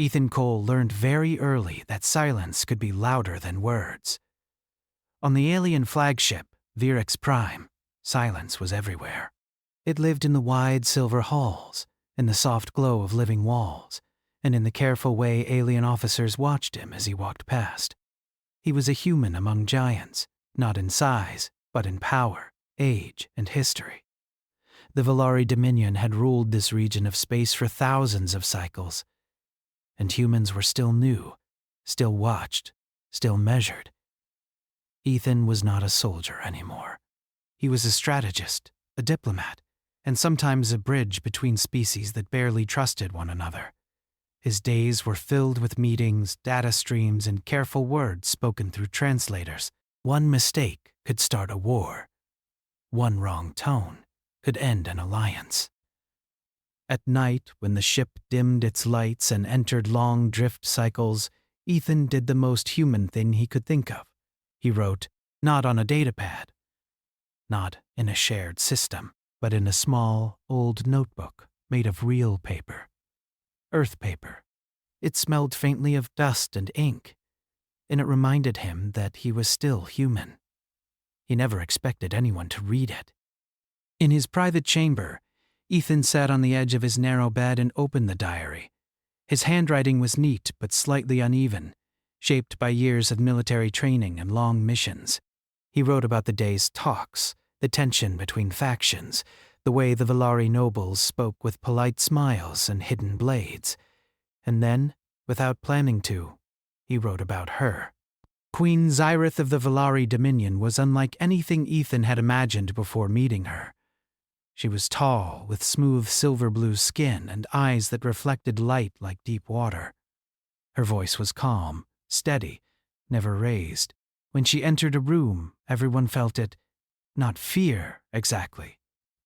Ethan Cole learned very early that silence could be louder than words. On the alien flagship, Viewership Prime, silence was everywhere. It lived in the wide silver halls, in the soft glow of living walls, and in the careful way alien officers watched him as he walked past. He was a human among giants, not in size, but in power, age, and history. The Valari Dominion had ruled this region of space for thousands of cycles, and humans were still new, still watched, still measured. Ethan was not a soldier anymore. He was a strategist, a diplomat, and sometimes a bridge between species that barely trusted one another. His days were filled with meetings, data streams, and careful words spoken through translators. One mistake could start a war. One wrong tone could end an alliance. At night, when the ship dimmed its lights and entered long drift cycles, Ethan did the most human thing he could think of. He wrote, not on a datapad, not in a shared system, but in a small, old notebook made of real paper. Earth paper. It smelled faintly of dust and ink, and it reminded him that he was still human. He never expected anyone to read it. In his private chamber, Ethan sat on the edge of his narrow bed and opened the diary. His handwriting was neat but slightly uneven, shaped by years of military training and long missions. He wrote about the day's talks, the tension between factions, the way the Valari nobles spoke with polite smiles and hidden blades. And then, without planning to, he wrote about her. Queen Zyrith of the Valari Dominion was unlike anything Ethan had imagined before meeting her. She was tall, with smooth silver-blue skin and eyes that reflected light like deep water. Her voice was calm, steady, never raised. When she entered a room, everyone felt it, not fear, exactly,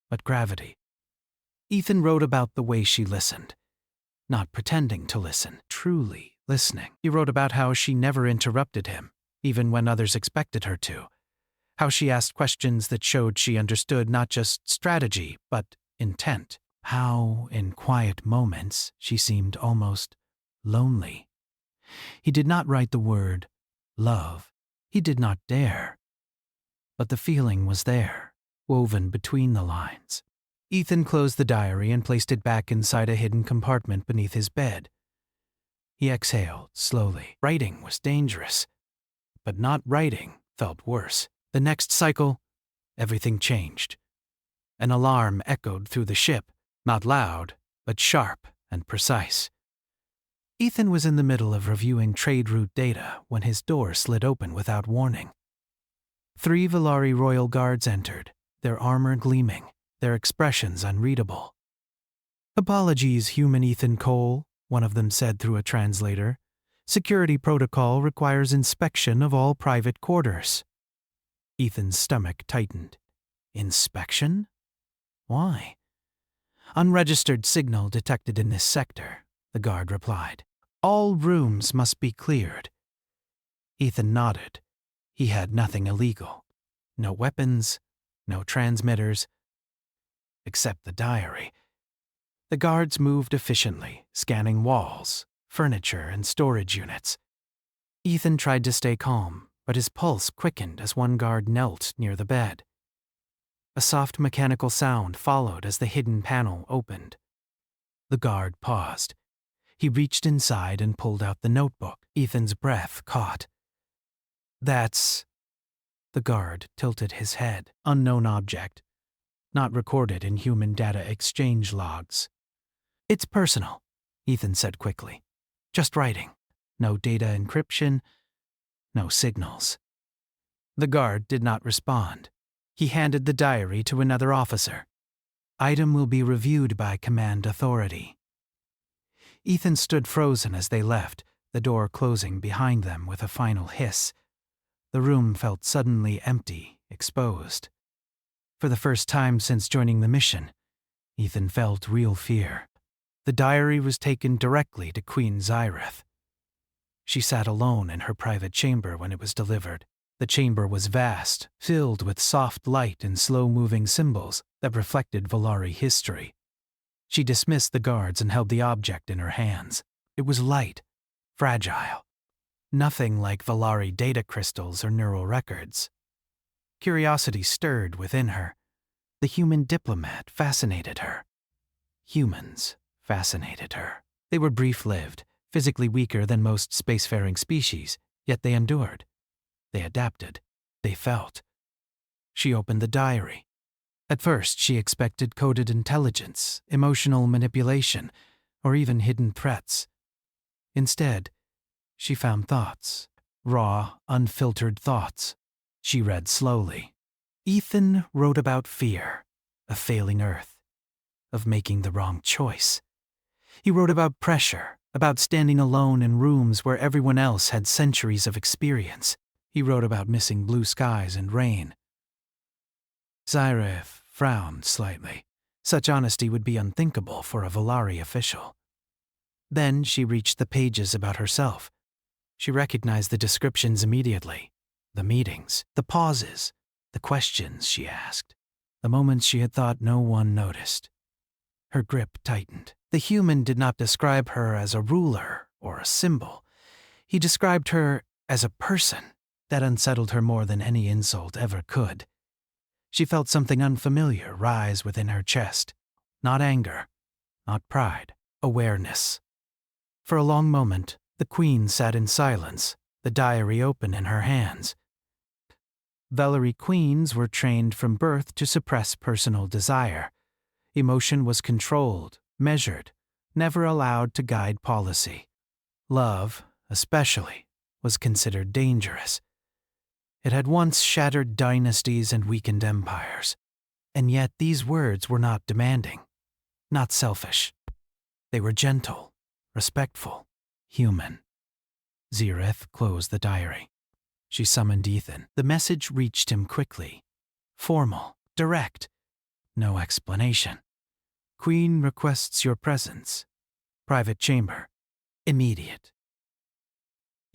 but gravity. Ethan wrote about the way she listened. Not pretending to listen, truly listening. He wrote about how she never interrupted him, even when others expected her to. How she asked questions that showed she understood not just strategy, but intent. How, in quiet moments, she seemed almost lonely. He did not write the word love. He did not dare. But the feeling was there, woven between the lines. Ethan closed the diary and placed it back inside a hidden compartment beneath his bed. He exhaled slowly. Writing was dangerous, but not writing felt worse. The next cycle, everything changed. An alarm echoed through the ship, not loud, but sharp and precise. Ethan was in the middle of reviewing trade route data when his door slid open without warning. 3 Valari royal guards entered, their armor gleaming, their expressions unreadable. "Apologies, human Ethan Cole," one of them said through a translator. "Security protocol requires inspection of all private quarters." Ethan's stomach tightened. Inspection? Why? "Unregistered signal detected in this sector," the guard replied. "All rooms must be cleared." Ethan nodded. He had nothing illegal. No weapons, no transmitters, except the diary. The guards moved efficiently, scanning walls, furniture, and storage units. Ethan tried to stay calm, but his pulse quickened as one guard knelt near the bed. A soft mechanical sound followed as the hidden panel opened. The guard paused. He reached inside and pulled out the notebook. Ethan's breath caught. "That's..." The guard tilted his head. "Unknown object. Not recorded in human data exchange logs." "It's personal," Ethan said quickly. "Just writing. No data encryption. No signals." The guard did not respond. He handed the diary to another officer. "Item will be reviewed by command authority." Ethan stood frozen as they left, the door closing behind them with a final hiss. The room felt suddenly empty, exposed. For the first time since joining the mission, Ethan felt real fear. The diary was taken directly to Queen Zyrith. She sat alone in her private chamber when it was delivered. The chamber was vast, filled with soft light and slow-moving symbols that reflected Valari history. She dismissed the guards and held the object in her hands. It was light, fragile, nothing like Valari data crystals or neural records. Curiosity stirred within her. The human diplomat fascinated her. Humans fascinated her. They were brief-lived, physically weaker than most spacefaring species, yet they endured. They adapted. They felt. She opened the diary. At first, she expected coded intelligence, emotional manipulation, or even hidden threats. Instead, she found thoughts. Raw, unfiltered thoughts. She read slowly. Ethan wrote about fear, of failing Earth, of making the wrong choice. He wrote about pressure, about standing alone in rooms where everyone else had centuries of experience. He wrote about missing blue skies and rain. Zyreth frowned slightly. Such honesty would be unthinkable for a Valari official. Then she reached the pages about herself. She recognized the descriptions immediately. The meetings, the pauses, the questions she asked, the moments she had thought no one noticed. Her grip tightened. The human did not describe her as a ruler or a symbol. He described her as a person. That unsettled her more than any insult ever could. She felt something unfamiliar rise within her chest. Not anger, not pride, awareness. For a long moment, the Queen sat in silence, the diary open in her hands. Valari queens were trained from birth to suppress personal desire. Emotion was controlled, measured, never allowed to guide policy. Love, especially, was considered dangerous. It had once shattered dynasties and weakened empires. And yet these words were not demanding, not selfish. They were gentle, respectful, human. Zyreth closed the diary. She summoned Ethan. The message reached him quickly. Formal, direct. No explanation. Queen requests your presence. Private chamber. Immediate.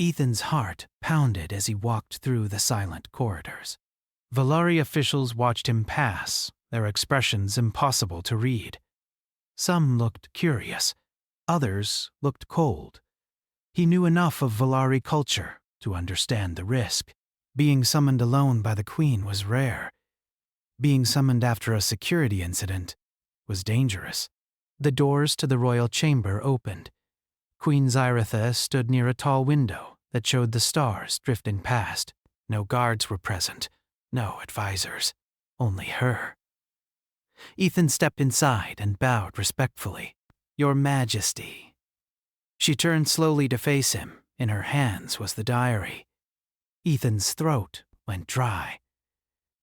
Ethan's heart pounded as he walked through the silent corridors. Valari officials watched him pass, their expressions impossible to read. Some looked curious. Others looked cold. He knew enough of Valari culture to understand the risk. Being summoned alone by the Queen was rare. Being summoned after a security incident was dangerous. The doors to the royal chamber opened. Queen Zyreth stood near a tall window that showed the stars drifting past. No guards were present, no advisors, only her. Ethan stepped inside and bowed respectfully. Your Majesty. She turned slowly to face him. In her hands was the diary. Ethan's throat went dry.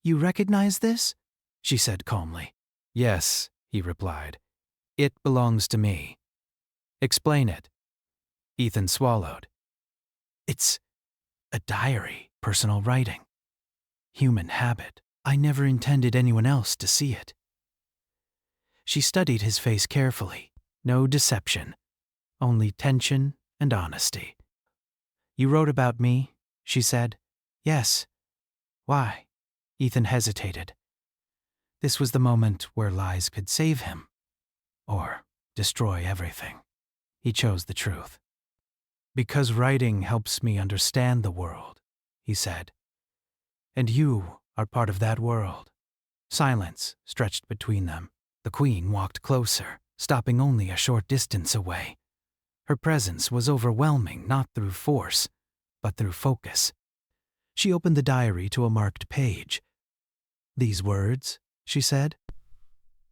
You recognize this? She said calmly. Yes, he replied. It belongs to me. Explain it. Ethan swallowed. It's a diary, personal writing. Human habit. I never intended anyone else to see it. She studied his face carefully. No deception, only tension and honesty. You wrote about me, she said. Yes. Why? Ethan hesitated. This was the moment where lies could save him, or destroy everything. He chose the truth. Because writing helps me understand the world, he said. And you are part of that world. Silence stretched between them. The Queen walked closer, stopping only a short distance away. Her presence was overwhelming not through force, but through focus. She opened the diary to a marked page. These words, she said.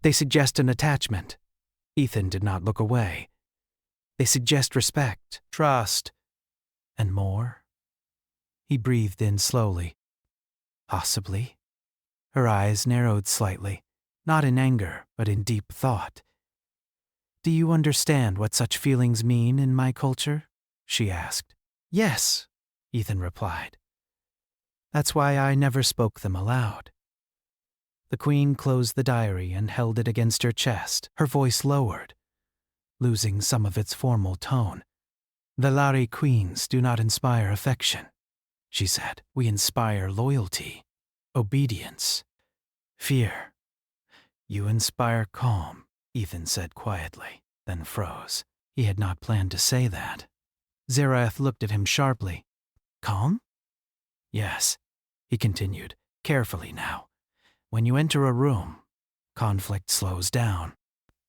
They suggest an attachment. Ethan did not look away. They suggest respect, trust, and more. He breathed in slowly. Possibly. Her eyes narrowed slightly, not in anger, but in deep thought. Do you understand what such feelings mean in my culture? She asked. Yes, Ethan replied. That's why I never spoke them aloud. The Queen closed the diary and held it against her chest, her voice lowered, losing some of its formal tone. Valari queens do not inspire affection, she said. We inspire loyalty, obedience, fear. You inspire calm, Ethan said quietly, then froze. He had not planned to say that. Zerath looked at him sharply. Calm? Yes, he continued, carefully now. When you enter a room, conflict slows down.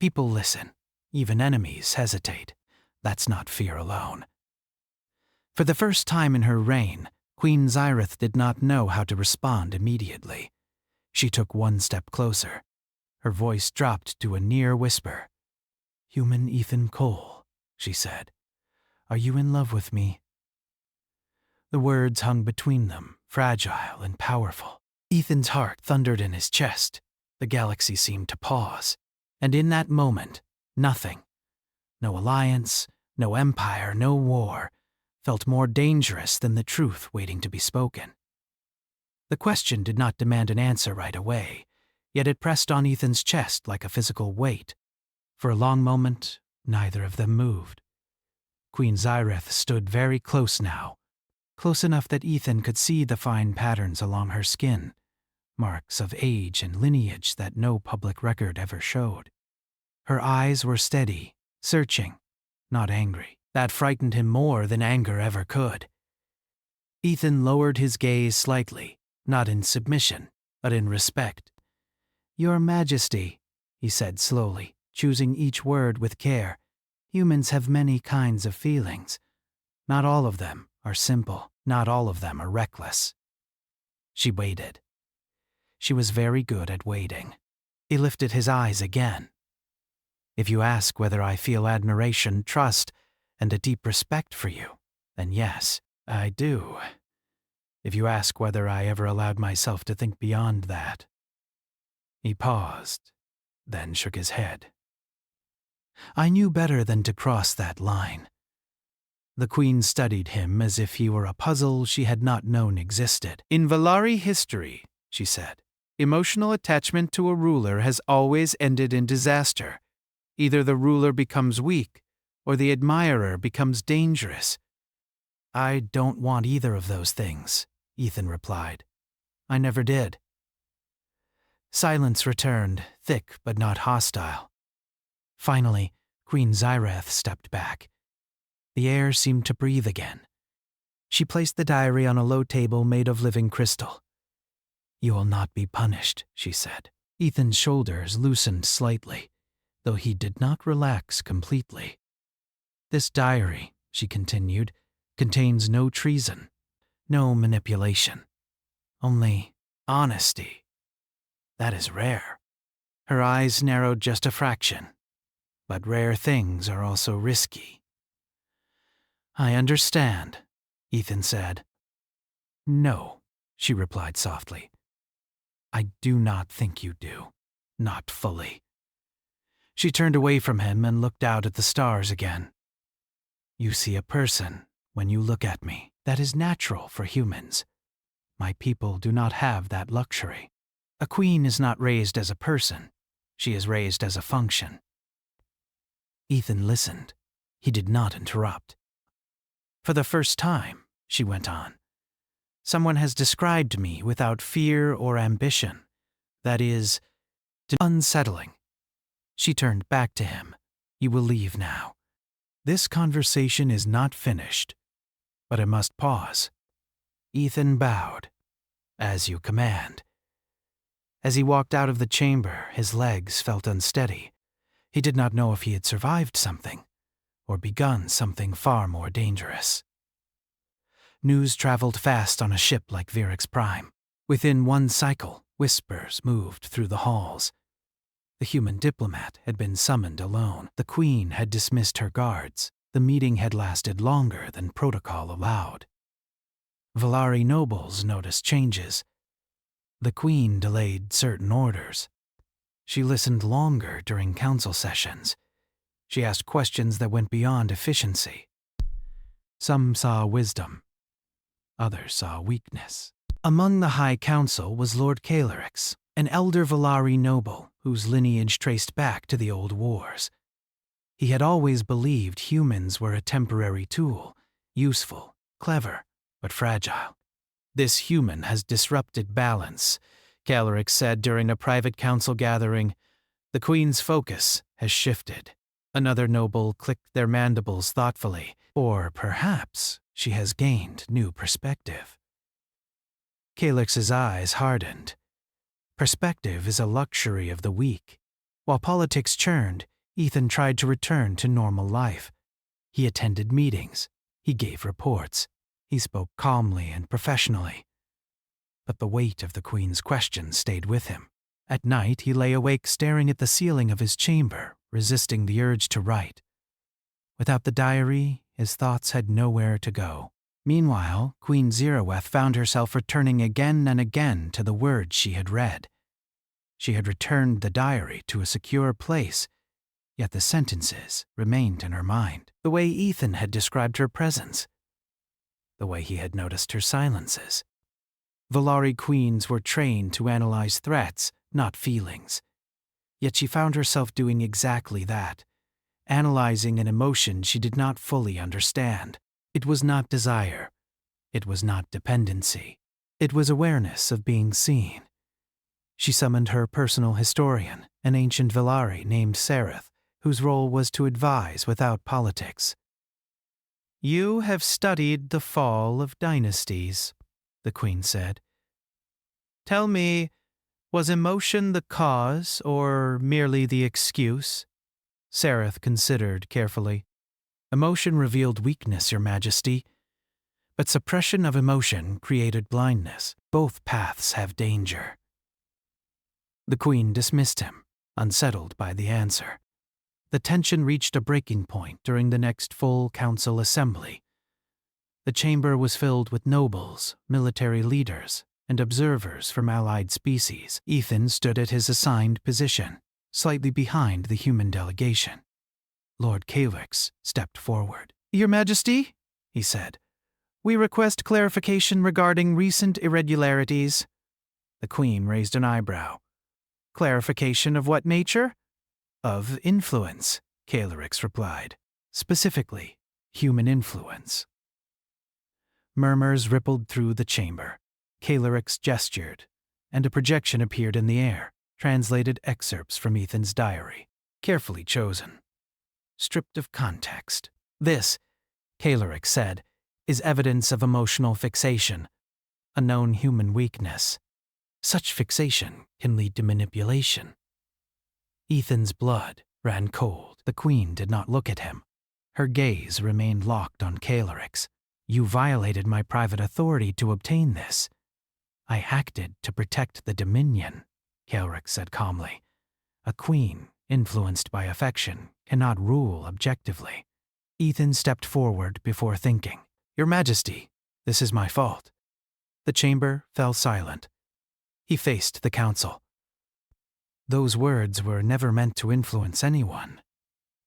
People listen. Even enemies hesitate. That's not fear alone. For the first time in her reign, Queen Zyrith did not know how to respond immediately. She took one step closer. Her voice dropped to a near whisper. Human Ethan Cole, she said. Are you in love with me? The words hung between them, fragile and powerful. Ethan's heart thundered in his chest. The galaxy seemed to pause. And in that moment, nothing, no alliance, no empire, no war, felt more dangerous than the truth waiting to be spoken. The question did not demand an answer right away, yet it pressed on Ethan's chest like a physical weight. For a long moment, neither of them moved. Queen Zyrith stood very close now, close enough that Ethan could see the fine patterns along her skin, marks of age and lineage that no public record ever showed. Her eyes were steady, searching, not angry. That frightened him more than anger ever could. Ethan lowered his gaze slightly, not in submission, but in respect. Your Majesty, he said slowly, choosing each word with care. Humans have many kinds of feelings. Not all of them are simple. Not all of them are reckless. She waited. She was very good at waiting. He lifted his eyes again. If you ask whether I feel admiration, trust, and a deep respect for you, then yes, I do. If you ask whether I ever allowed myself to think beyond that. He paused, then shook his head. I knew better than to cross that line. The Queen studied him as if he were a puzzle she had not known existed. In Valari history, she said, emotional attachment to a ruler has always ended in disaster. Either the ruler becomes weak, or the admirer becomes dangerous. I don't want either of those things, Ethan replied. I never did. Silence returned, thick but not hostile. Finally, Queen Zyrith stepped back. The air seemed to breathe again. She placed the diary on a low table made of living crystal. You will not be punished, she said. Ethan's shoulders loosened slightly, though he did not relax completely. This diary, she continued, contains no treason, no manipulation, only honesty. That is rare. Her eyes narrowed just a fraction, but rare things are also risky. I understand, Ethan said. No, she replied softly. I do not think you do, not fully. She turned away from him and looked out at the stars again. You see a person when you look at me. That is natural for humans. My people do not have that luxury. A queen is not raised as a person. She is raised as a function. Ethan listened. He did not interrupt. For the first time, she went on, someone has described me without fear or ambition. That is, unsettling. She turned back to him. You will leave now. This conversation is not finished, but I must pause. Ethan bowed. As you command. As he walked out of the chamber, his legs felt unsteady. He did not know if he had survived something, or begun something far more dangerous. News traveled fast on a ship like Viewership Prime. Within one cycle, whispers moved through the halls. The human diplomat had been summoned alone. The Queen had dismissed her guards. The meeting had lasted longer than protocol allowed. Valari nobles noticed changes. The Queen delayed certain orders. She listened longer during council sessions. She asked questions that went beyond efficiency. Some saw wisdom. Others saw weakness. Among the High Council was Lord Caelorix, an elder Valari noble whose lineage traced back to the old wars. He had always believed humans were a temporary tool, useful, clever, but fragile. This human has disrupted balance, Caelorix said during a private council gathering. The Queen's focus has shifted. Another noble clicked their mandibles thoughtfully. Or perhaps she has gained new perspective. Calyx's eyes hardened. Perspective is a luxury of the weak. While politics churned, Ethan tried to return to normal life. He attended meetings. He gave reports. He spoke calmly and professionally. But the weight of the Queen's questions stayed with him. At night, he lay awake staring at the ceiling of his chamber, resisting the urge to write. Without the diary, his thoughts had nowhere to go. Meanwhile, Queen Zeroeth found herself returning again and again to the words she had read. She had returned the diary to a secure place, yet the sentences remained in her mind. The way Ethan had described her presence. The way he had noticed her silences. Volari queens were trained to analyze threats, not feelings. Yet she found herself doing exactly that, analyzing an emotion she did not fully understand. It was not desire. It was not dependency. It was awareness of being seen. She summoned her personal historian, an ancient Volari named Sereth, whose role was to advise without politics. "You have studied the fall of dynasties," the Queen said. "Tell me, was emotion the cause or merely the excuse?" Sereth considered carefully. "Emotion revealed weakness, Your Majesty. But suppression of emotion created blindness. Both paths have danger." The Queen dismissed him, unsettled by the answer. The tension reached a breaking point during the next full council assembly. The chamber was filled with nobles, military leaders, and observers from allied species. Ethan stood at his assigned position, slightly behind the human delegation. Lord Calyx stepped forward. "Your Majesty," he said, "we request clarification regarding recent irregularities." The Queen raised an eyebrow. "Clarification of what nature?" "Of influence," Calyx replied. "Specifically, human influence." Murmurs rippled through the chamber. Calyx gestured, and a projection appeared in the air, translated excerpts from Ethan's diary, carefully chosen. Stripped of context. "This," Calyx said, "is evidence of emotional fixation, a known human weakness. Such fixation can lead to manipulation." Ethan's blood ran cold. The Queen did not look at him. Her gaze remained locked on Calyx. "You violated my private authority to obtain this." "I acted to protect the Dominion," Calyx said calmly. "A queen, influenced by affection, cannot rule objectively." Ethan stepped forward before thinking. "Your Majesty, this is my fault." The chamber fell silent. He faced the council. "Those words were never meant to influence anyone.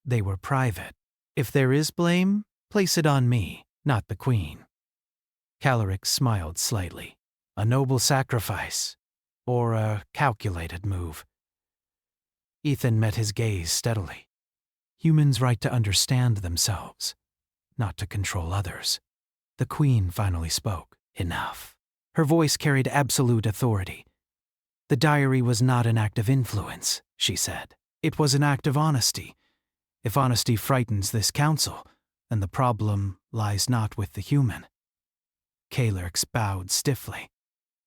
They were private. If there is blame, place it on me, not the Queen." Calyx smiled slightly. "A noble sacrifice, or a calculated move?" Ethan met his gaze steadily. "Humans' right to understand themselves, not to control others." The Queen finally spoke. "Enough." Her voice carried absolute authority. "The diary was not an act of influence," she said. "It was an act of honesty. If honesty frightens this council, then the problem lies not with the human." Calyx bowed stiffly.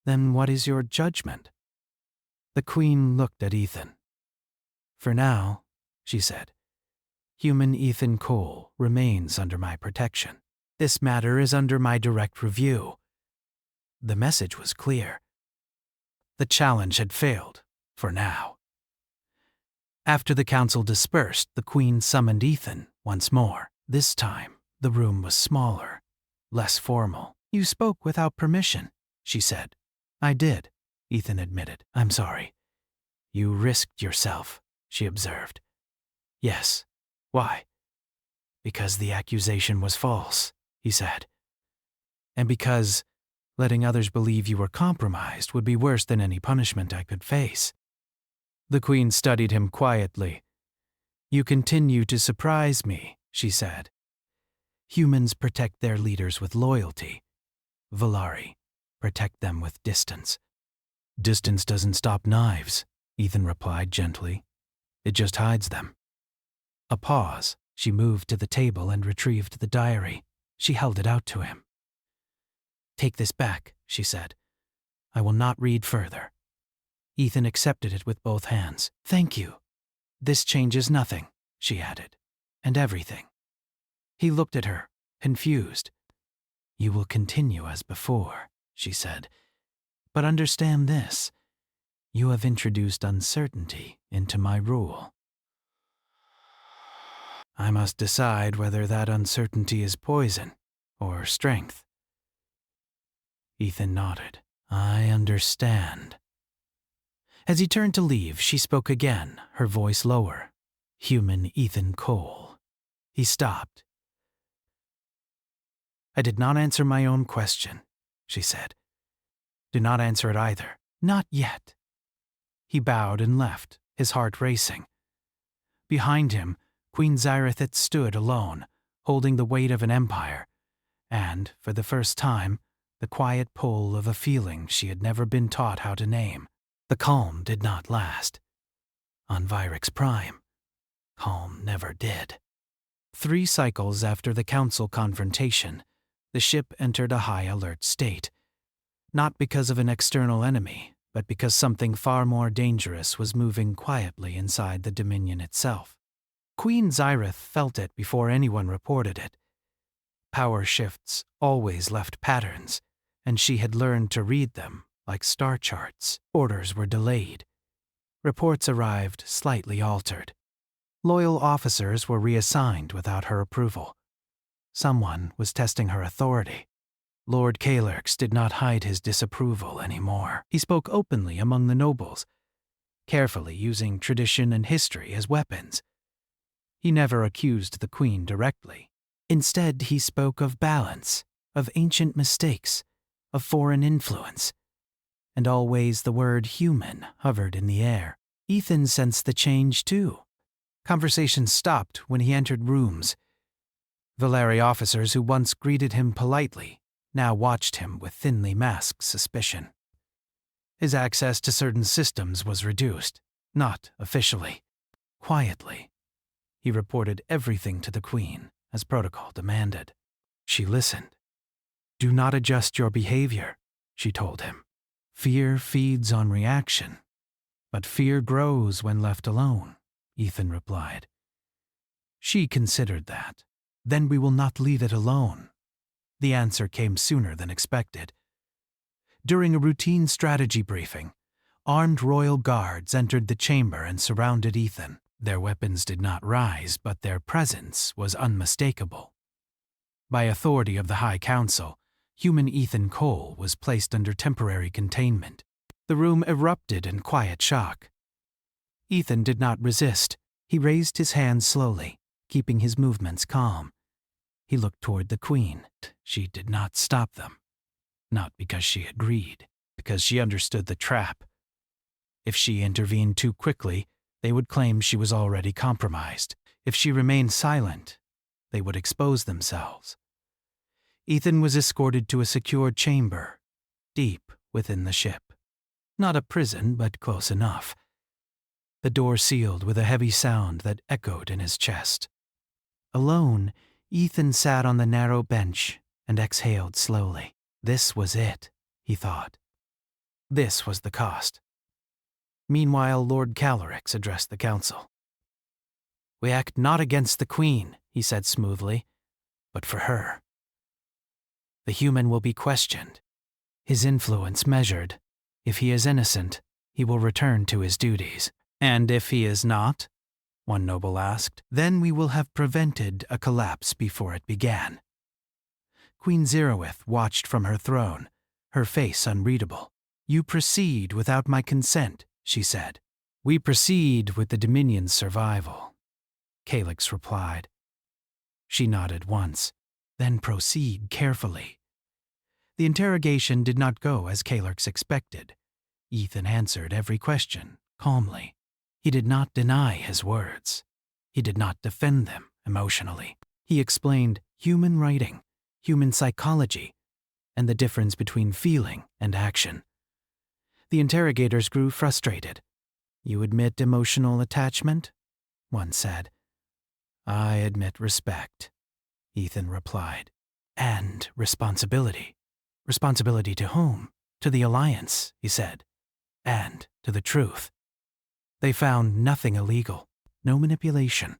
"Then what is your judgment?" The Queen looked at Ethan. "For now," she said, "human Ethan Cole remains under my protection. This matter is under my direct review." The message was clear. The challenge had failed, for now. After the council dispersed, the Queen summoned Ethan once more. This time, the room was smaller, less formal. "You spoke without permission," she said. "I did," Ethan admitted. "I'm sorry." "You risked yourself," she observed. "Yes. Why?" "Because the accusation was false," he said. "And because letting others believe you were compromised would be worse than any punishment I could face." The Queen studied him quietly. "You continue to surprise me," she said. "Humans protect their leaders with loyalty. Volari protect them with distance." "Distance doesn't stop knives," Ethan replied gently. "It just hides them." A pause. She moved to the table and retrieved the diary. She held it out to him. "Take this back," she said. "I will not read further." Ethan accepted it with both hands. "Thank you. This changes nothing," she added, "and everything." He looked at her, confused. "You will continue as before," she said. "But understand this. You have introduced uncertainty into my rule. I must decide whether that uncertainty is poison or strength." Ethan nodded. "I understand." As he turned to leave, she spoke again, her voice lower. "Human Ethan Cole." He stopped. "I did not answer my own question," she said. "Do not answer it either. Not yet." He bowed and left, his heart racing. Behind him, Queen Xyrathit stood alone, holding the weight of an empire, and, for the first time, the quiet pull of a feeling she had never been taught how to name. The calm did not last. On Vyrix Prime, calm never did. 3 cycles after the council confrontation, the ship entered a high alert state. Not because of an external enemy, but because something far more dangerous was moving quietly inside the Dominion itself. Queen Xyrath felt it before anyone reported it. Power shifts always left patterns, and she had learned to read them like star charts. Orders were delayed. Reports arrived slightly altered. Loyal officers were reassigned without her approval. Someone was testing her authority. Lord Caelyrx did not hide his disapproval anymore. He spoke openly among the nobles, carefully using tradition and history as weapons. He never accused the queen directly. Instead, he spoke of balance, of ancient mistakes, of foreign influence. And always the word human hovered in the air. Ethan sensed the change too. Conversations stopped when he entered rooms. Valeri officers who once greeted him politely now watched him with thinly masked suspicion. His access to certain systems was reduced, not officially. Quietly, he reported everything to the Queen, as protocol demanded. She listened. "Do not adjust your behavior," she told him. "Fear feeds on reaction, but fear grows when left alone," Ethan replied. She considered that. "Then we will not leave it alone." The answer came sooner than expected. During a routine strategy briefing, armed royal guards entered the chamber and surrounded Ethan. Their weapons did not rise, but their presence was unmistakable. By authority of the High Council, human Ethan Cole was placed under temporary containment. The room erupted in quiet shock. Ethan did not resist. He raised his hands slowly, keeping his movements calm. He looked toward the Queen. She did not stop them. Not because she agreed, because she understood the trap. If she intervened too quickly, they would claim she was already compromised. If she remained silent, they would expose themselves. Ethan was escorted to a secure chamber, deep within the ship. Not a prison, but close enough. The door sealed with a heavy sound that echoed in his chest. Alone, Ethan sat on the narrow bench and exhaled slowly. This was it, he thought. This was the cost. Meanwhile, Lord Caelyrx addressed the council. "We act not against the Queen," he said smoothly, "but for her. The human will be questioned, his influence measured. If he is innocent, he will return to his duties. And if he is not," one noble asked, "then we will have prevented a collapse before it began." Queen Xyrathit watched from her throne, her face unreadable. "You proceed without my consent," she said. "We proceed with the Dominion's survival," Caelyrx replied. She nodded once, "Then proceed carefully." The interrogation did not go as Caelyrx expected. Ethan answered every question, calmly. He did not deny his words. He did not defend them emotionally. He explained human writing, human psychology, and the difference between feeling and action. The interrogators grew frustrated. "You admit emotional attachment?" one said. I admit respect, Ethan replied. And responsibility. Responsibility to whom? To the Alliance, he said. And to the truth. They found nothing illegal, no manipulation,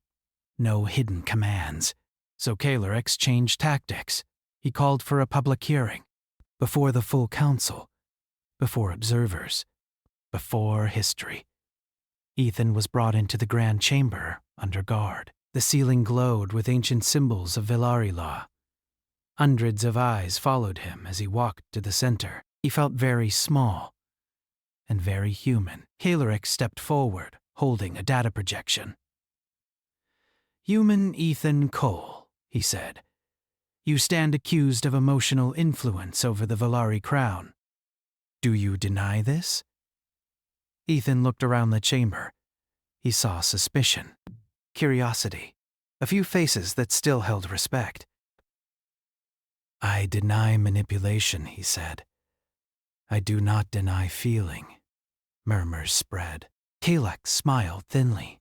no hidden commands. So Kaler exchanged tactics. He called for a public hearing, before the full council, before observers, before history. Ethan was brought into the grand chamber under guard. The ceiling glowed with ancient symbols of Villari law. Hundreds of eyes followed him as he walked to the center. He felt very small and very human. Kaleric stepped forward, holding a data projection. Human Ethan Cole, he said. You stand accused of emotional influence over the Villari crown. Do you deny this? Ethan looked around the chamber. He saw suspicion, curiosity, a few faces that still held respect. I deny manipulation, he said. I do not deny feeling. Murmurs spread. Kalek smiled thinly.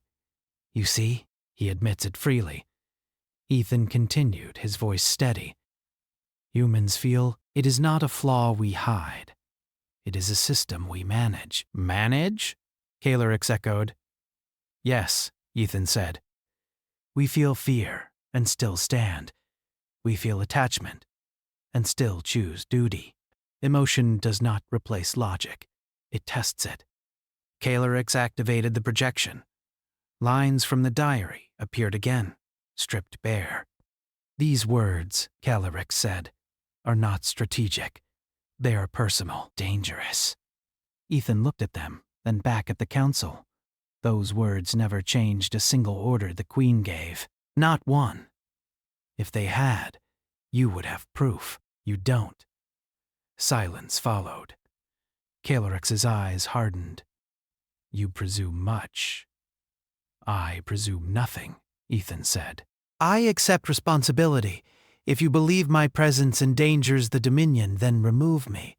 You see, he admits it freely. Ethan continued, his voice steady. Humans feel it is not a flaw we hide. It is a system we manage. Manage? Kaleric echoed. Yes, Ethan said. We feel fear and still stand. We feel attachment and still choose duty. Emotion does not replace logic. It tests it. Kaleric activated the projection. Lines from the diary appeared again, stripped bare. These words, Kaleric said, are not strategic. They are personal, dangerous. Ethan looked at them, then back at the council. Those words never changed a single order the Queen gave. Not one. If they had, you would have proof. You don't. Silence followed. Kaleric's eyes hardened. You presume much. I presume nothing, Ethan said. I accept responsibility. If you believe my presence endangers the Dominion, then remove me.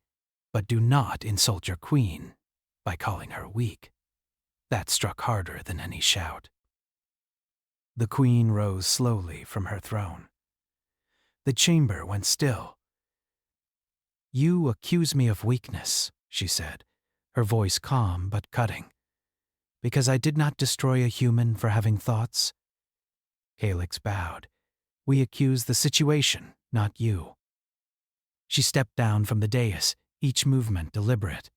But do not insult your queen by calling her weak. That struck harder than any shout. The queen rose slowly from her throne. The chamber went still. You accuse me of weakness, she said, her voice calm but cutting. Because I did not destroy a human for having thoughts? Kalix bowed. We accuse the situation, not you. She stepped down from the dais, each movement deliberate.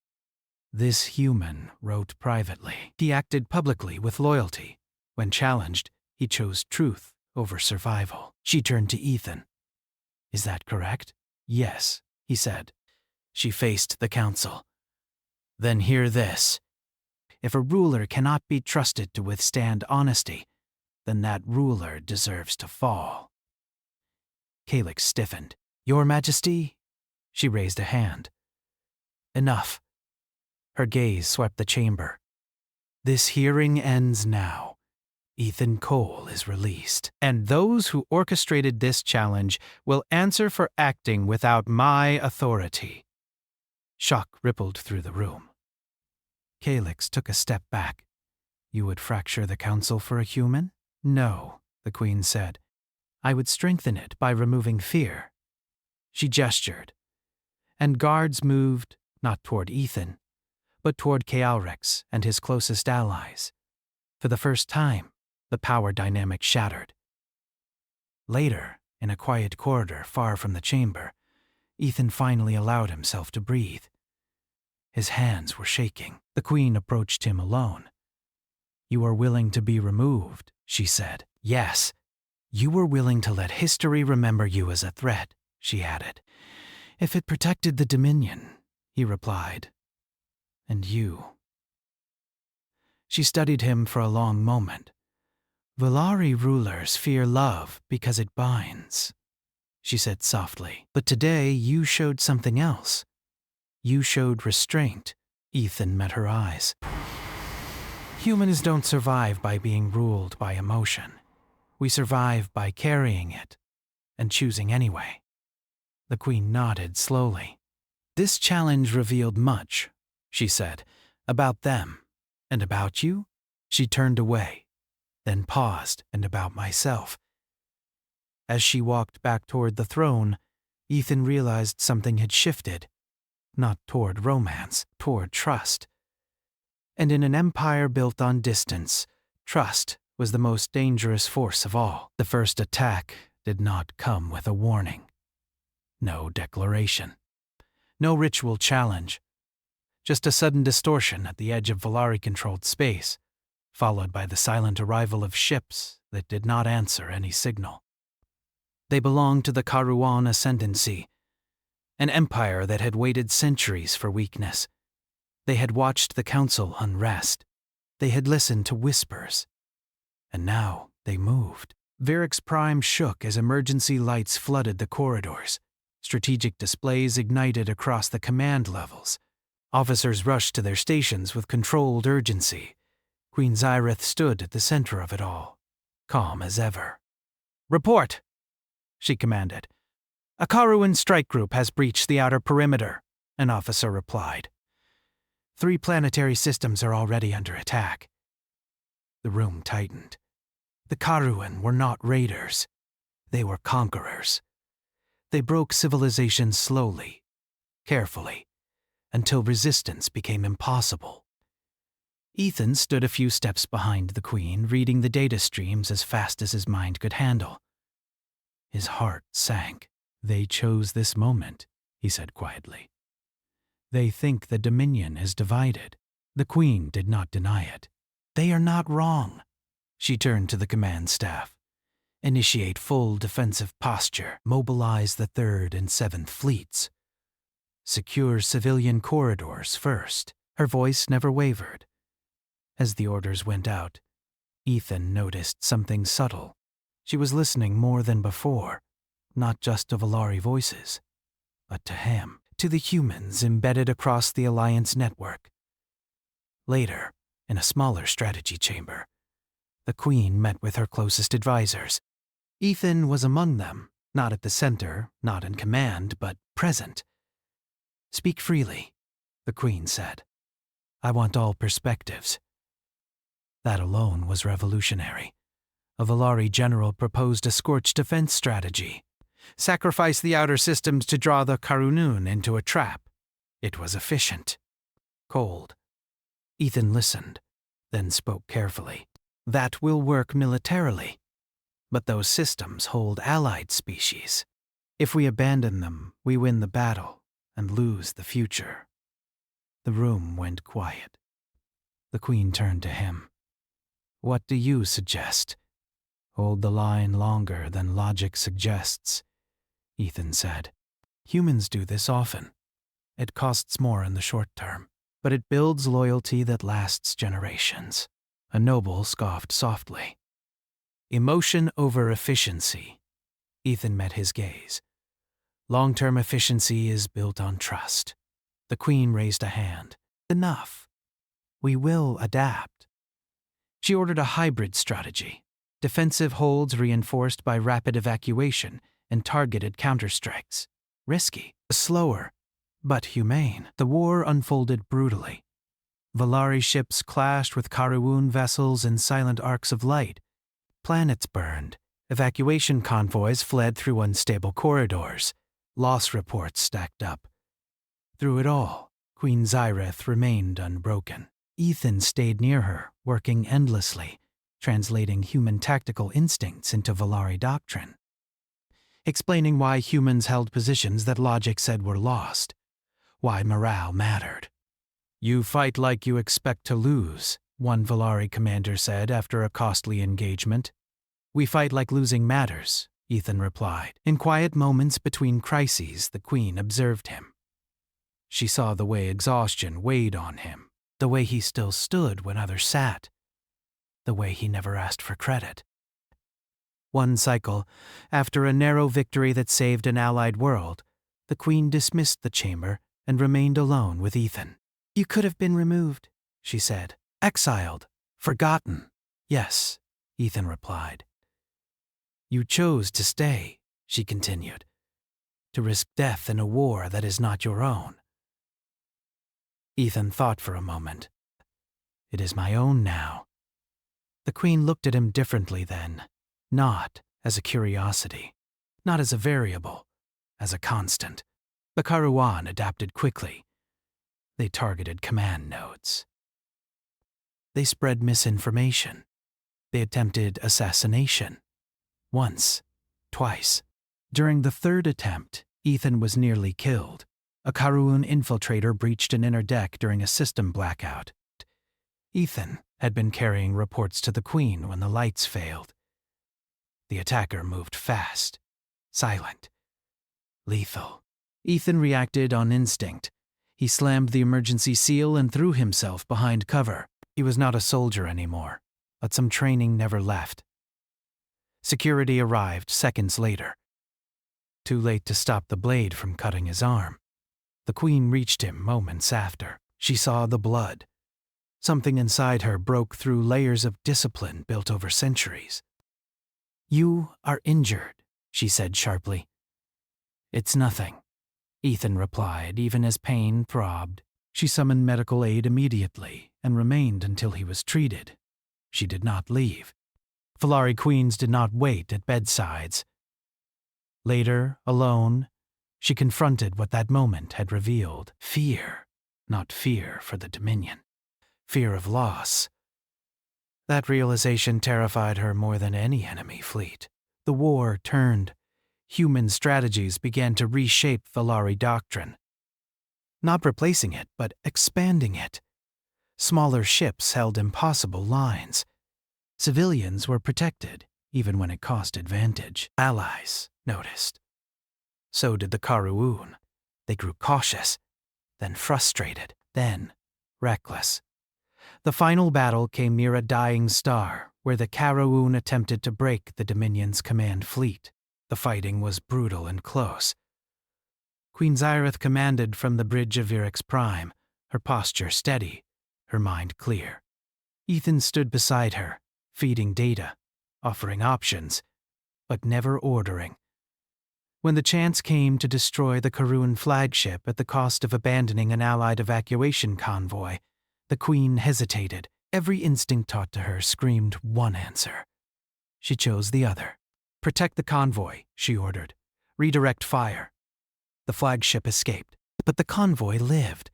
This human wrote privately. He acted publicly with loyalty. When challenged, he chose truth over survival. She turned to Ethan. Is that correct? Yes, he said. She faced the council. Then hear this. If a ruler cannot be trusted to withstand honesty, then that ruler deserves to fall. Kalix stiffened. Your Majesty? She raised a hand. Enough. Her gaze swept the chamber. This hearing ends now. Ethan Cole is released, and those who orchestrated this challenge will answer for acting without my authority. Shock rippled through the room. Kalix took a step back. You would fracture the council for a human? No, the Queen said. I would strengthen it by removing fear. She gestured, and guards moved, not toward Ethan, but toward Kaelrex and his closest allies. For the first time, the power dynamic shattered. Later, in a quiet corridor far from the chamber, Ethan finally allowed himself to breathe. His hands were shaking. The Queen approached him alone. You are willing to be removed, she said. Yes. You were willing to let history remember you as a threat, she added. If it protected the Dominion, he replied. And you. She studied him for a long moment. Villari rulers fear love because it binds, she said softly. But today you showed something else. You showed restraint. Ethan met her eyes. Humans don't survive by being ruled by emotion. We survive by carrying it and choosing anyway. The Queen nodded slowly. This challenge revealed much, she said, about them and about you. She turned away, then paused and about myself. As she walked back toward the throne, Ethan realized something had shifted, not toward romance, toward trust. And in an empire built on distance, trust was the most dangerous force of all. The first attack did not come with a warning. No declaration. No ritual challenge. Just a sudden distortion at the edge of Valari-controlled space, followed by the silent arrival of ships that did not answer any signal. They belonged to the Karuan Ascendancy, an empire that had waited centuries for weakness. They had watched the council unrest. They had listened to whispers. And now they moved. Virix Prime shook as emergency lights flooded the corridors. Strategic displays ignited across the command levels. Officers rushed to their stations with controlled urgency. Queen Zyrith stood at the center of it all, calm as ever. "Report," she commanded. "A Karuan strike group has breached the outer perimeter," an officer replied. 3 planetary systems are already under attack." The room tightened. The Karuan were not raiders. They were conquerors. They broke civilization slowly, carefully, until resistance became impossible. Ethan stood a few steps behind the Queen, reading the data streams as fast as his mind could handle. His heart sank. "They chose this moment," he said quietly. "They think the Dominion is divided." The Queen did not deny it. "They are not wrong." She turned to the command staff. "Initiate full defensive posture. Mobilize the 3rd and 7th fleets. Secure civilian corridors first." Her voice never wavered. As the orders went out, Ethan noticed something subtle. She was listening more than before, not just to Valari voices, but to him, to the humans embedded across the Alliance network. Later, in a smaller strategy chamber, the Queen met with her closest advisors. Ethan was among them, not at the center, not in command, but present. "Speak freely," the Queen said. "I want all perspectives." That alone was revolutionary. A Valari general proposed a scorched defense strategy. Sacrifice the outer systems to draw the Karunun into a trap. It was efficient. Cold. Ethan listened, then spoke carefully. "That will work militarily. But those systems hold allied species. If we abandon them, we win the battle and lose the future." The room went quiet. The Queen turned to him. "What do you suggest?" "Hold the line longer than logic suggests," Ethan said. "Humans do this often. It costs more in the short term, but it builds loyalty that lasts generations." A noble scoffed softly. "Emotion over efficiency." Ethan met his gaze. "Long-term efficiency is built on trust." The Queen raised a hand. "Enough. We will adapt." She ordered a hybrid strategy. Defensive holds reinforced by rapid evacuation and targeted counterstrikes. Risky, slower, but humane. The war unfolded brutally. Valari ships clashed with Karuun vessels in silent arcs of light. Planets burned. Evacuation convoys fled through unstable corridors. Loss reports stacked up. Through it all, Queen Zyrith remained unbroken. Ethan stayed near her, working endlessly, translating human tactical instincts into Valari doctrine. Explaining why humans held positions that logic said were lost. Why morale mattered. "You fight like you expect to lose," one Valari commander said after a costly engagement. "We fight like losing matters," Ethan replied. In quiet moments between crises, the Queen observed him. She saw the way exhaustion weighed on him, the way he still stood when others sat, the way he never asked for credit. One cycle, after a narrow victory that saved an allied world, the Queen dismissed the chamber and remained alone with Ethan. "You could have been removed," she said. "Exiled. Forgotten." "Yes," Ethan replied. "You chose to stay," she continued, "to risk death in a war that is not your own." Ethan thought for a moment. "It is my own now." The queen looked at him differently then, not as a curiosity, not as a variable, as a constant. The Karuan adapted quickly. They targeted command nodes. They spread misinformation. They attempted assassination. Once, twice. During the third attempt, Ethan was nearly killed. A Karuan infiltrator breached an inner deck during a system blackout. Ethan had been carrying reports to the Queen when the lights failed. The attacker moved fast, silent, lethal. Ethan reacted on instinct. He slammed the emergency seal and threw himself behind cover. He was not a soldier anymore, but some training never left. Security arrived seconds later. Too late to stop the blade from cutting his arm. The Queen reached him moments after. She saw the blood. Something inside her broke through layers of discipline built over centuries. "You are injured," she said sharply. "It's nothing," Ethan replied, even as pain throbbed. She summoned medical aid immediately and remained until he was treated. She did not leave. Valari queens did not wait at bedsides. Later, alone, she confronted what that moment had revealed. Fear, not fear for the Dominion. Fear of loss. That realization terrified her more than any enemy fleet. The war turned. Human strategies began to reshape Valari doctrine. Not replacing it, but expanding it. Smaller ships held impossible lines. Civilians were protected, even when it cost advantage. Allies noticed. So did the Karuun. They grew cautious, then frustrated, then reckless. The final battle came near a dying star, where the Karuun attempted to break the Dominion's command fleet. The fighting was brutal and close. Queen Xyrith commanded from the bridge of Viewership Prime, her posture steady, her mind clear. Ethan stood beside her, feeding data, offering options, but never ordering. When the chance came to destroy the Karuan flagship at the cost of abandoning an Allied evacuation convoy, the Queen hesitated. Every instinct taught to her screamed one answer. She chose the other. "Protect the convoy," she ordered. "Redirect fire." The flagship escaped, but the convoy lived.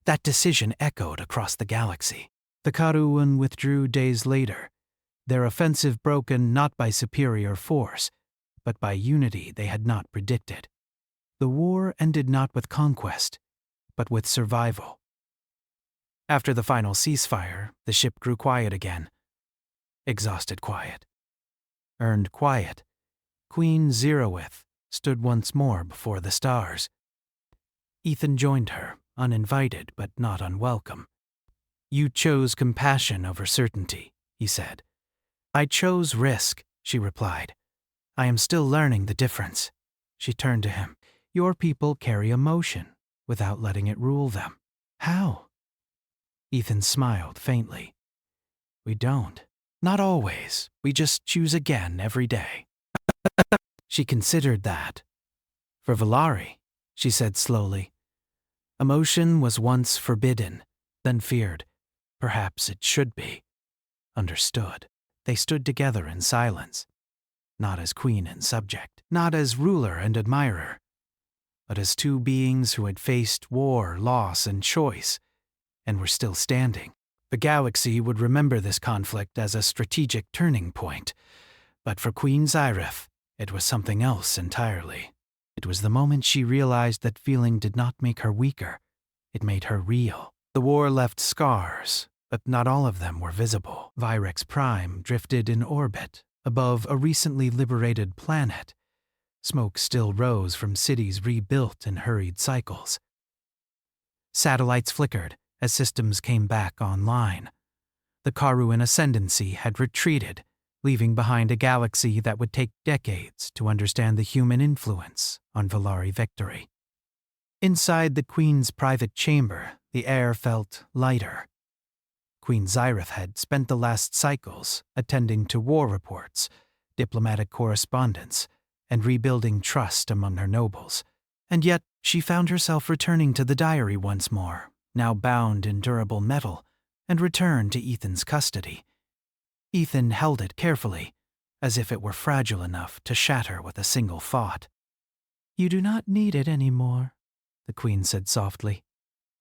That decision echoed across the galaxy. The Karuan withdrew days later, their offensive broken not by superior force, but by unity they had not predicted. The war ended not with conquest, but with survival. After the final ceasefire, the ship grew quiet again. Exhausted quiet. Earned quiet. Queen Xyrith stood once more before the stars. Ethan joined her, uninvited but not unwelcome. "You chose compassion over certainty," he said. "I chose risk," she replied. "I am still learning the difference." She turned to him. "Your people carry emotion without letting it rule them." "How?" Ethan smiled faintly. "We don't. Not always. We just choose again every day." She considered that. "For Valari," she said slowly, "emotion was once forbidden, then feared. Perhaps it should be. Understood." They stood together in silence. Not as queen and subject, not as ruler and admirer, but as two beings who had faced war, loss, and choice, and were still standing. The galaxy would remember this conflict as a strategic turning point, but for Queen Xyrith, it was something else entirely. It was the moment she realized that feeling did not make her weaker. It made her real. The war left scars, but not all of them were visible. Viewership Prime drifted in orbit above a recently liberated planet. Smoke still rose from cities rebuilt in hurried cycles. Satellites flickered as systems came back online. The Karuan ascendancy had retreated, leaving behind a galaxy that would take decades to understand the human influence on Valari victory. Inside the Queen's private chamber, the air felt lighter. Queen Xyrith had spent the last cycles attending to war reports, diplomatic correspondence, and rebuilding trust among her nobles. And yet, she found herself returning to the diary once more, now bound in durable metal, and returned to Ethan's custody. Ethan held it carefully, as if it were fragile enough to shatter with a single thought. "You do not need it any more," the Queen said softly.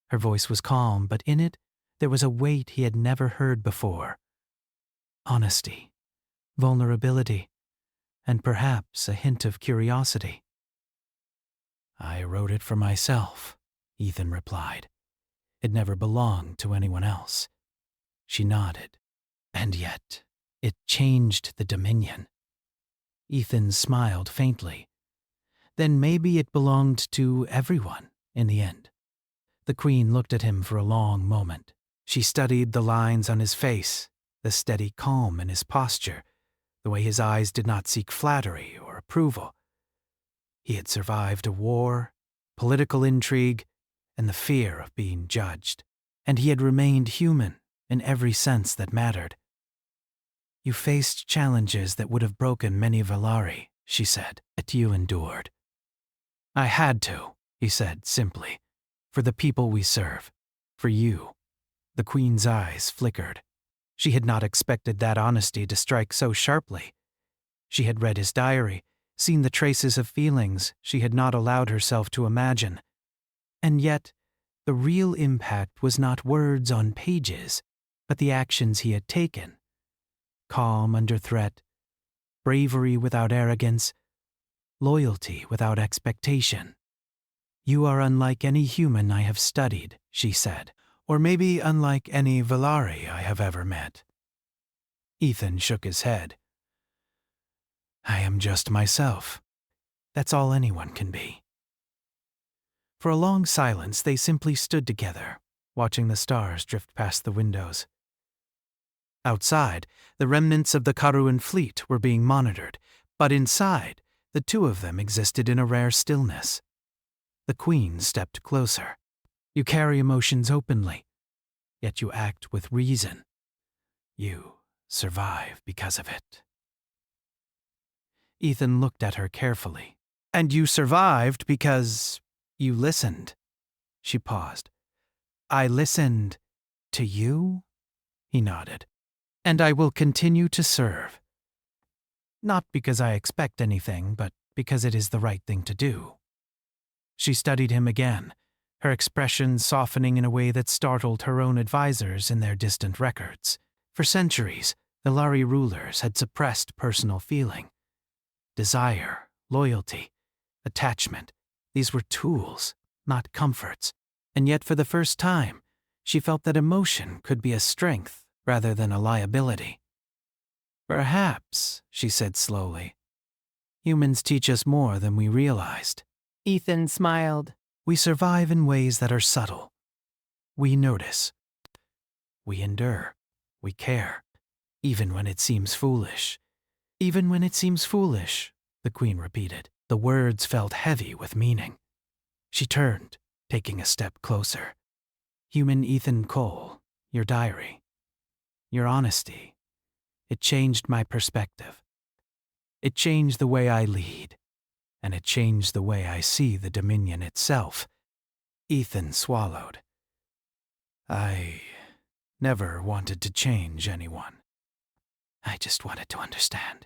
Her voice was calm, but in it there was a weight he had never heard before. Honesty, vulnerability, and perhaps a hint of curiosity. "I wrote it for myself," Ethan replied. "It never belonged to anyone else." She nodded. "And yet, it changed the Dominion." Ethan smiled faintly. "Then maybe it belonged to everyone in the end." The Queen looked at him for a long moment. She studied the lines on his face, the steady calm in his posture, the way his eyes did not seek flattery or approval. He had survived a war, political intrigue, and the fear of being judged, and he had remained human in every sense that mattered. "You faced challenges that would have broken many Valari," she said, "yet you endured." "I had to," he said simply, "for the people we serve, for you." The Queen's eyes flickered. She had not expected that honesty to strike so sharply. She had read his diary, seen the traces of feelings she had not allowed herself to imagine. And yet, the real impact was not words on pages, but the actions he had taken. Calm under threat, bravery without arrogance, loyalty without expectation. "You are unlike any human I have studied," she said, "or maybe unlike any Valari I have ever met." Ethan shook his head. "I am just myself. That's all anyone can be." For a long silence, they simply stood together, watching the stars drift past the windows. Outside, the remnants of the Karuan fleet were being monitored, but inside, the two of them existed in a rare stillness. The Queen stepped closer. "You carry emotions openly, yet you act with reason. You survive because of it." Ethan looked at her carefully. "And you survived because you listened." She paused. "I listened to you?" He nodded. "And I will continue to serve. Not because I expect anything, but because it is the right thing to do." She studied him again, her expression softening in a way that startled her own advisors in their distant records. For centuries, the Lari rulers had suppressed personal feeling. Desire, loyalty, attachment, these were tools, not comforts. And yet for the first time, she felt that emotion could be a strength rather than a liability. "Perhaps," she said slowly, "humans teach us more than we realized." Ethan smiled. "We survive in ways that are subtle. We notice. We endure. We care. Even when it seems foolish." "Even when it seems foolish," the Queen repeated. The words felt heavy with meaning. She turned, taking a step closer. "Human Ethan Cole, your diary. Your honesty. It changed my perspective. It changed the way I lead. And it changed the way I see the Dominion itself." Ethan swallowed. "I never wanted to change anyone. I just wanted to understand."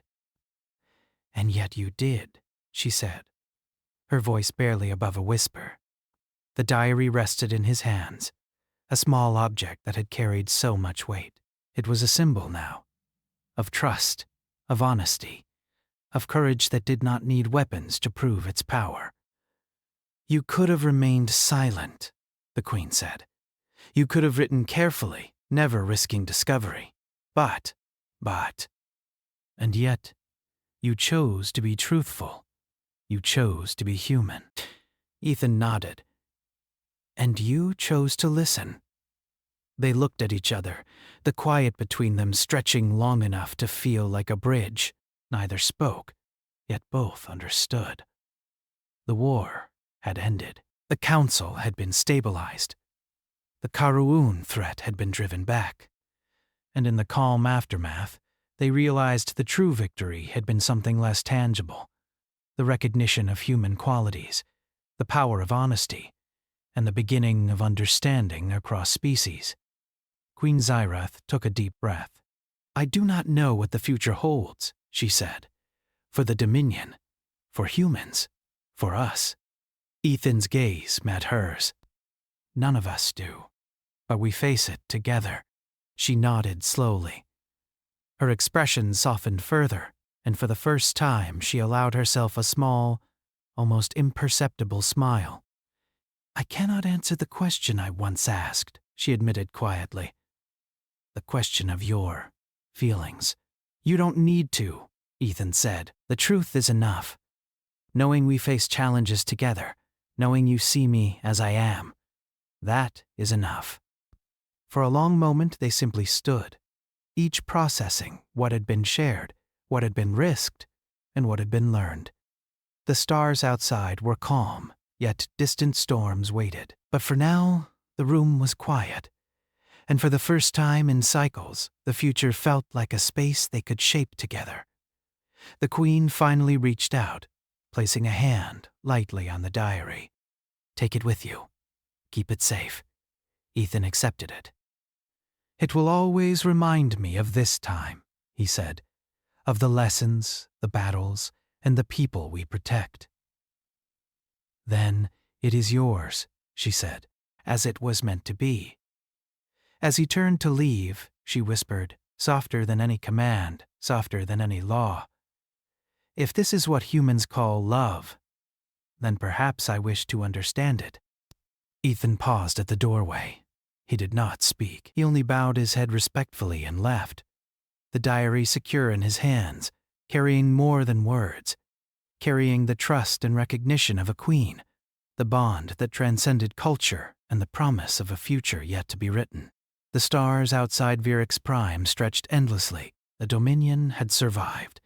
"And yet you did," she said, her voice barely above a whisper. The diary rested in his hands, a small object that had carried so much weight. It was a symbol now, of trust, of honesty, of courage that did not need weapons to prove its power. "You could have remained silent," the Queen said. "You could have written carefully, never risking discovery. But, and yet, you chose to be truthful. You chose to be human." Ethan nodded. "And you chose to listen." They looked at each other, the quiet between them stretching long enough to feel like a bridge. Neither spoke, yet both understood. The war had ended. The council had been stabilized. The Karuun threat had been driven back. And in the calm aftermath, they realized the true victory had been something less tangible. The recognition of human qualities, the power of honesty, and the beginning of understanding across species. Queen Xyrath took a deep breath. I do not know what the future holds, she said. For the Dominion, for humans, for us. Ethan's gaze met hers. None of us do, but we face it together. She nodded slowly. Her expression softened further, and for the first time she allowed herself a small, almost imperceptible smile. I cannot answer the question I once asked, she admitted quietly. The question of your feelings. You don't need to, Ethan said. The truth is enough. Knowing we face challenges together, knowing you see me as I am, that is enough. For a long moment they simply stood, each processing what had been shared, what had been risked, and what had been learned. The stars outside were calm, yet distant storms waited. But for now, the room was quiet. And for the first time in cycles, the future felt like a space they could shape together. The Queen finally reached out, placing a hand lightly on the diary. Take it with you. Keep it safe. Ethan accepted it. It will always remind me of this time, he said, of the lessons, the battles, and the people we protect. Then it is yours, she said, as it was meant to be. As he turned to leave, she whispered, softer than any command, softer than any law. If this is what humans call love, then perhaps I wish to understand it. Ethan paused at the doorway. He did not speak. He only bowed his head respectfully and left, the diary secure in his hands, carrying more than words, carrying the trust and recognition of a queen, the bond that transcended culture and the promise of a future yet to be written. The stars outside Viewership Prime stretched endlessly. The Dominion had survived.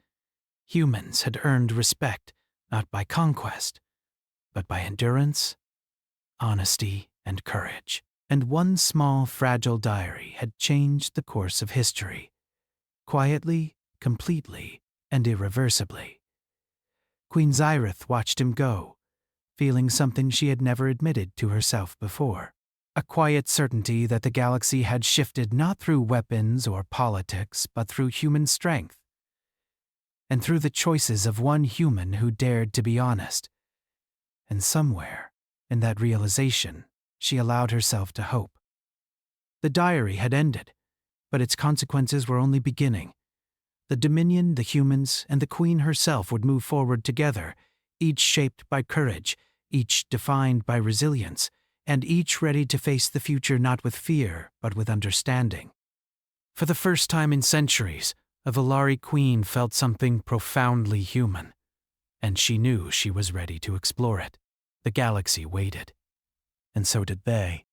Humans had earned respect, not by conquest, but by endurance, honesty, and courage. And one small, fragile diary had changed the course of history, quietly, completely, and irreversibly. Queen Xyrith watched him go, feeling something she had never admitted to herself before. A quiet certainty that the galaxy had shifted not through weapons or politics, but through human strength, and through the choices of one human who dared to be honest. And somewhere, in that realization, she allowed herself to hope. The diary had ended, but its consequences were only beginning. The Dominion, the humans, and the Queen herself would move forward together, each shaped by courage, each defined by resilience, and each ready to face the future not with fear, but with understanding. For the first time in centuries, a Valari queen felt something profoundly human, and she knew she was ready to explore it. The galaxy waited, and so did they.